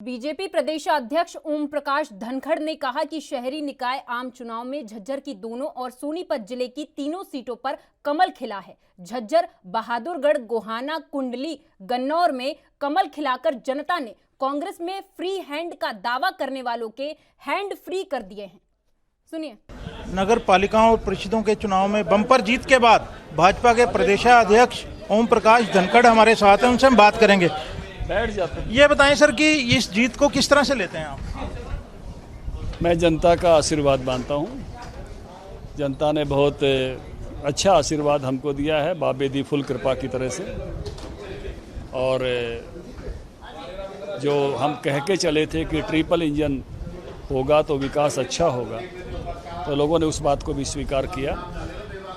BJP प्रदेशाध्यक्ष ओम प्रकाश धनखड़ ने कहा कि शहरी निकाय आम चुनाव में झज्जर की दोनों और सोनीपत जिले की तीनों सीटों पर कमल खिला है। झज्जर, बहादुरगढ़, गोहाना, कुंडली, गन्नौर में कमल खिलाकर जनता ने कांग्रेस में फ्री हैंड का दावा करने वालों के हैंड फ्री कर दिए हैं। सुनिए। नगर पालिकाओं और परिषदों के चुनाव में बम्पर जीत के बाद भाजपा के प्रदेशाध्यक्ष ओम प्रकाश धनखड़ हमारे साथ हैं, उनसे हम बात करेंगे। बैठ जाते हैं। ये बताएं सर कि इस जीत को किस तरह से लेते हैं आप? मैं जनता का आशीर्वाद मानता हूँ। जनता ने बहुत अच्छा आशीर्वाद हमको दिया है, बाबे दी फुल कृपा की तरह से। और जो हम कह के चले थे कि ट्रिपल इंजन होगा तो विकास अच्छा होगा, तो लोगों ने उस बात को भी स्वीकार किया।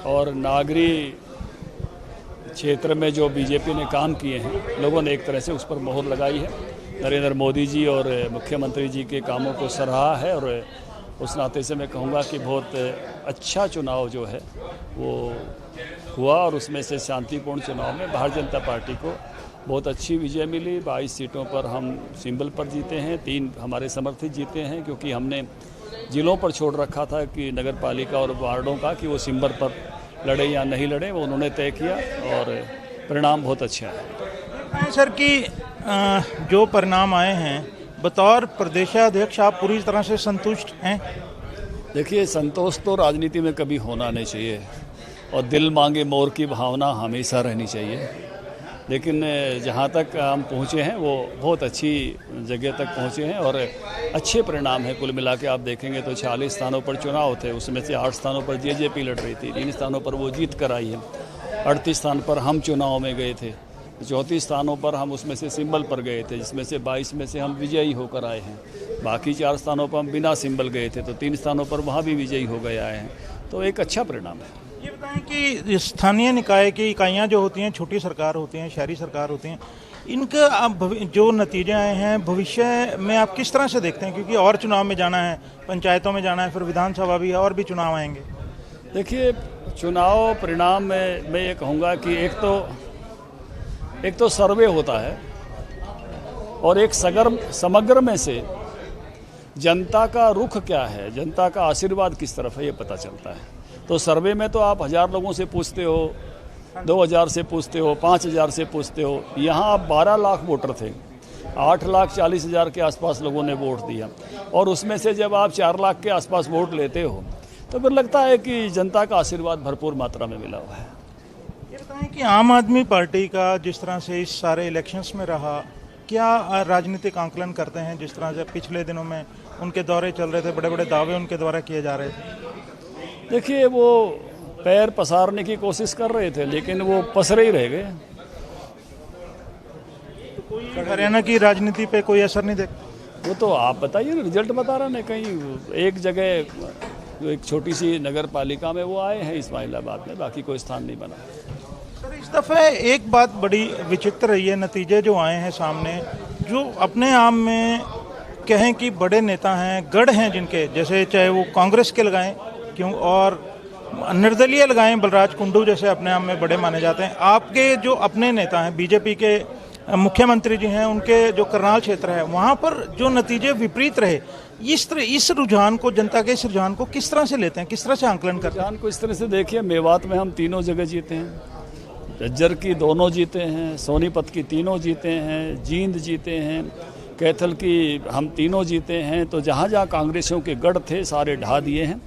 और नागरी क्षेत्र में जो बीजेपी ने काम किए हैं, लोगों ने एक तरह से उस पर मोहर लगाई है। नरेंद्र मोदी जी और मुख्यमंत्री जी के कामों को सराहा है। और उस नाते से मैं कहूँगा कि बहुत अच्छा चुनाव जो है वो हुआ। और उसमें से शांतिपूर्ण चुनाव में भारतीय जनता पार्टी को बहुत अच्छी विजय मिली। 22 सीटों पर हम सिंबल पर जीते हैं, 3 हमारे समर्थित जीते हैं, क्योंकि हमने जिलों पर छोड़ रखा था कि नगर पालिका और वार्डों का कि वो सिंबल पर लड़े या नहीं लड़े, वो उन्होंने तय किया और परिणाम बहुत अच्छा है। सर कि जो परिणाम आए हैं, बतौर प्रदेशाध्यक्ष आप पूरी तरह से संतुष्ट हैं? देखिए, संतोष तो राजनीति में कभी होना नहीं चाहिए और दिल मांगे मोर की भावना हमेशा रहनी चाहिए। लेकिन जहाँ तक हम पहुँचे हैं वो बहुत अच्छी जगह तक पहुँचे हैं और अच्छे परिणाम हैं। कुल मिला के आप देखेंगे तो 46 स्थानों पर चुनाव थे, उसमें से 8 स्थानों पर जेजेपी लड़ रही थी, 3 स्थानों पर वो जीत कर आई है। 38 स्थान पर हम चुनाव में गए थे, 34 स्थानों पर हम उसमें से सिंबल पर गए थे, जिसमें से 22 में से हम विजयी होकर आए हैं। बाकी 4 स्थानों पर हम बिना सिंबल गए थे, तो 3 स्थानों पर वहाँ भी विजयी हो गए आए हैं। तो एक अच्छा परिणाम है। ये बताएं कि स्थानीय निकाय की इकाइयाँ जो होती हैं, छोटी सरकार होती हैं, शहरी सरकार होती हैं, इनका आप जो नतीजे आए हैं भविष्य में आप किस तरह से देखते हैं? क्योंकि और चुनाव में जाना है, पंचायतों में जाना है, फिर विधानसभा भी है, और भी चुनाव आएंगे। देखिए, चुनाव परिणाम में मैं ये कहूँगा कि एक तो सर्वे होता है और एक समग्र में से जनता का रुख क्या है, जनता का आशीर्वाद किस तरफ है, ये पता चलता है। तो सर्वे में तो आप 1000 लोगों से पूछते हो, 2000 से पूछते हो, 5000 से पूछते हो। यहाँ आप 12 लाख वोटर थे, 8,40,000 के आसपास लोगों ने वोट दिया। और उसमें से जब आप 4 लाख के आसपास वोट लेते हो तो फिर लगता है कि जनता का आशीर्वाद भरपूर मात्रा में मिला हुआ है। ये बताएं कि आम आदमी पार्टी का जिस तरह से इस सारे इलेक्शंस में रहा, क्या राजनीतिक आंकलन करते हैं? जिस तरह से पिछले दिनों में उनके दौरे चल रहे थे, बड़े बड़े दावे उनके द्वारा किए जा रहे थे। देखिए, वो पैर पसारने की कोशिश कर रहे थे, लेकिन वो पसरे ही रह गए। तो हरियाणा की राजनीति पे कोई असर नहीं देखते? वो तो आप बताइए ना, रिजल्ट बता रहा है। कहीं एक जगह एक छोटी सी नगर पालिका में वो आए हैं इस्माइलाबाद में, बाकी कोई स्थान नहीं बना। सर, इस दफ़े एक बात बड़ी विचित्र रही है, नतीजे जो आए हैं सामने, जो अपने आप में कहें कि बड़े नेता हैं, गढ़ हैं जिनके, जैसे चाहे वो कांग्रेस के लगाएं क्यों और निर्दलीय लगाएं, बलराज कुंडू जैसे अपने आप में बड़े माने जाते हैं। आपके जो अपने नेता हैं, बीजेपी के मुख्यमंत्री जी हैं, उनके जो करनाल क्षेत्र है, वहाँ पर जो नतीजे विपरीत रहे, इस रुझान को, जनता के इस रुझान को किस तरह से लेते हैं, किस तरह से आंकलन करते हैं? रुझान को इस तरह से देखिए, मेवात में हम 3 जगह जीते हैं, झज्जर की 2 जीते हैं, सोनीपत की 3 जीते हैं, जींद जीते हैं, कैथल की हम 3 जीते हैं। तो जहाँ जहाँ कांग्रेसियों के गढ़ थे सारे ढा दिए हैं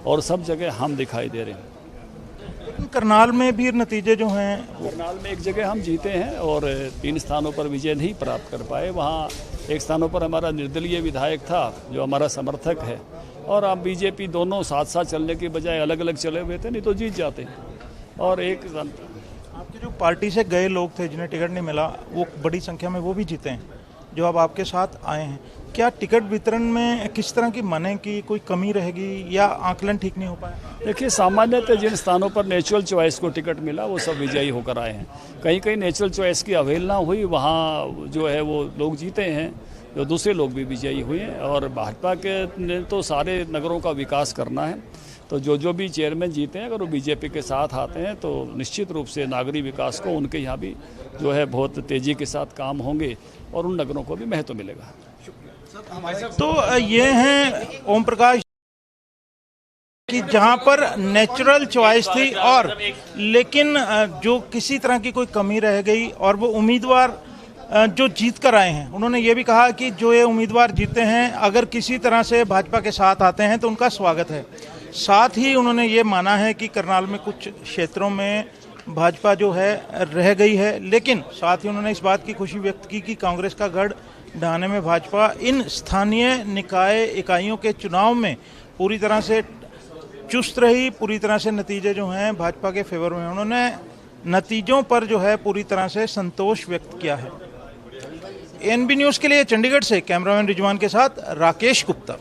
और सब जगह हम दिखाई दे रहे हैं। लेकिन करनाल में भी नतीजे जो हैं, करनाल में एक जगह हम जीते हैं और 3 स्थानों पर विजय नहीं प्राप्त कर पाए। वहाँ 1 स्थानों पर हमारा निर्दलीय विधायक था जो हमारा समर्थक है, और अब बीजेपी दोनों साथ साथ चलने के बजाय अलग अलग चले हुए थे, नहीं तो जीत जाते। और एक आपके जो पार्टी से गए लोग थे जिन्हें टिकट नहीं मिला, वो बड़ी संख्या में वो भी जीते हैं जो अब आपके साथ आए हैं। क्या टिकट वितरण में किस तरह की माने की कोई कमी रहेगी या आकलन ठीक नहीं हो पाया? देखिए, सामान्यतः जिन स्थानों पर नेचुरल चॉइस को टिकट मिला वो सब विजयी होकर आए हैं। कहीं कहीं नेचुरल चॉइस की अवहेलना हुई, वहाँ जो है वो लोग जीते हैं, जो दूसरे लोग भी विजयी हुए हैं। और भाजपा के ने तो सारे नगरों का विकास करना है, तो जो भी चेयरमैन जीते हैं, अगर वो बीजेपी के साथ आते हैं तो निश्चित रूप से नागरिक विकास को उनके यहाँ भी जो है बहुत तेज़ी के साथ काम होंगे और उन नगरों को भी महत्व मिलेगा। तो ये हैं ओम प्रकाश कि जहां पर नेचुरल चॉइस थी और लेकिन जो किसी तरह की कोई कमी रह गई और वो उम्मीदवार जो जीत कर आए हैं, उन्होंने ये भी कहा कि जो ये उम्मीदवार जीते हैं अगर किसी तरह से भाजपा के साथ आते हैं तो उनका स्वागत है। साथ ही उन्होंने ये माना है कि करनाल में कुछ क्षेत्रों में भाजपा जो है रह गई है, लेकिन साथ ही उन्होंने इस बात की खुशी व्यक्त की कि कांग्रेस का गढ़ ढाने में भाजपा इन स्थानीय निकाय इकाइयों के चुनाव में पूरी तरह से चुस्त रही, पूरी तरह से नतीजे जो हैं भाजपा के फेवर में। उन्होंने नतीजों पर जो है पूरी तरह से संतोष व्यक्त किया है। एनबी न्यूज़ के लिए चंडीगढ़ से कैमरामैन रिजवान के साथ राकेश गुप्ता।